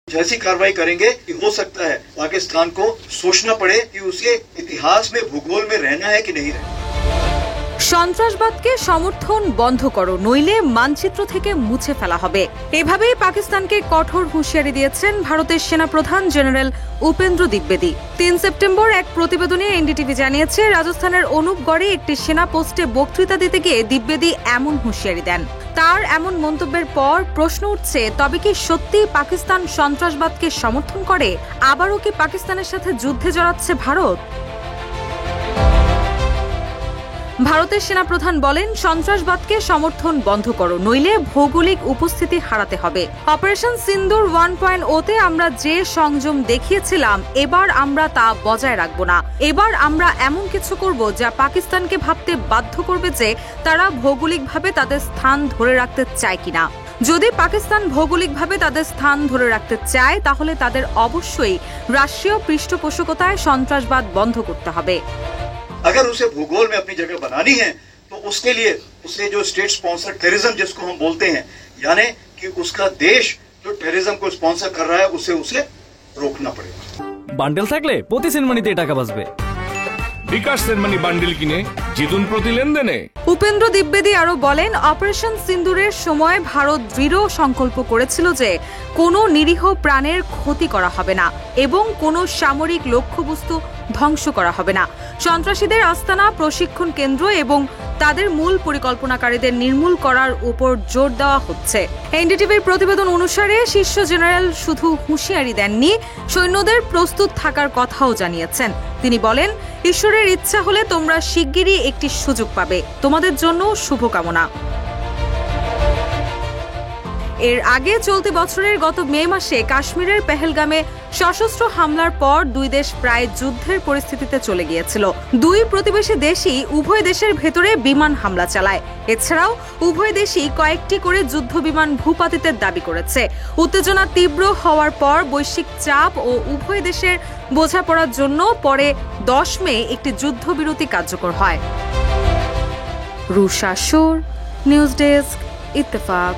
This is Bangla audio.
ऐसी कार्रवाई करेंगे कि हो सकता है पाकिस्तान को सोचना पड़े कि उसे इतिहास में भूगोल में रहना है कि नहीं रहना। সন্ত্রাসবাদকে সমর্থন বন্ধ করো, নইলে মানচিত্র থেকে মুছে ফেলা হবে। এভাবেই পাকিস্তানকে কঠোর হুঁশিয়ারি দিয়েছেন ভারতের সেনাপ্রধান জেনারেল উপেন্দ্র দ্বিবেদী। ৩ সেপ্টেম্বর এক প্রতিবেদনে এনডিটিভি জানিয়েছে, রাজস্থানের অনুপগড়ে একটি সেনা পোস্টে বক্তৃতা দিতে গিয়ে দ্বিবেদী এমন হুঁশিয়ারি দেন। তার এমন মন্তব্যের পর প্রশ্ন উঠছে, তবে কি সত্যি পাকিস্তান সন্ত্রাসবাদকে সমর্থন করে? আবারও কি পাকিস্তানের সাথে যুদ্ধে জড়াচ্ছে ভারত? ভারতের সেনাপ্রধান বলেন, সন্ত্রাসবাদকে সমর্থন বন্ধ করো, নইলে ভৌগোলিক উপস্থিতি হারাতে হবে। অপারেশন সিন্দুর 1.0-তে আমরা যে সংযম দেখিয়েছিলাম, এবার আমরা তা বজায় রাখব না। এবার আমরা এমন কিছু করব যা পাকিস্তানকে ভাবতে বাধ্য করবে যে তারা ভৌগোলিকভাবে তাদের স্থান ধরে রাখতে চায় কিনা। যদি পাকিস্তান ভৌগোলিকভাবে তাদের স্থান ধরে রাখতে চায়, তাহলে তাদের অবশ্যই রাষ্ট্রীয় পৃষ্ঠপোষকতায় সন্ত্রাসবাদ বন্ধ করতে হবে। अगर उसे भूगोल में अपनी जगह बनानी है तो उसके लिए उसे जो स्टेट स्पॉन्सर टेररिज्म जिसको हम बोलते हैं, यानी कि उसका देश जो टेररिज्म को स्पॉन्सर कर रहा है उसे रोकना पड़ेगा। বান্ডেল থাকলে প্রতি সেনমানিতে টাকা বাঁচবে। বিকাশ সেনমানি বান্ডেল কিনে জিতুন প্রতি লেনদেনে। উপেন্দ্র দ্বিবেদী আরো বলেন, অপারেশন সিন্দুরের সময় ভারত দৃঢ় সংকল্প করেছিল যে কোনো নিরীহ প্রাণের ক্ষতি করা হবে না এবং কোনো সামরিক লক্ষ্যবস্তু ধ্বংস করা হবে না। সন্ত্রাসীদের আস্তানা, প্রশিক্ষণ কেন্দ্র এবং তাদের মূল পরিকল্পনাকারীদের নির্মূল করার উপর জোর দেওয়া হচ্ছে। এনডিটিভির প্রতিবেদন অনুসারে শীর্ষ জেনারেল শুধু হুঁশিয়ারি দেননি, সৈন্যদের প্রস্তুত থাকার কথাও জানিয়েছেন। তিনি বলেন, ঈশ্বরের ইচ্ছা হলে তোমরা শিগগিরই একটি সুযোগ পাবে। তোমাদের জন্য শুভকামনা। এর আগে চলতি বছরের গত মে মাসে কাশ্মীরের পেহেলগামে সশস্ত্র হামলার পর দুই দেশ প্রায় যুদ্ধের পরিস্থিতিতে চলে গিয়েছিল। দুই প্রতিবেশী দেশই উভয় দেশের ভেতরে বিমান হামলা চালায়। এছাড়াও উভয় দেশই কয়েকটি করে যুদ্ধ বিমান ভূপাতিতের দাবি করেছে। উত্তেজনা তীব্র হওয়ার পর বৈশ্বিক চাপ ও উভয় দেশের বোঝাপড়ার জন্য পরে 10 মে একটি যুদ্ধবিরতি কার্যকর হয়। রুশা সুর, নিউজ ডেস্ক, ইত্তেফাক।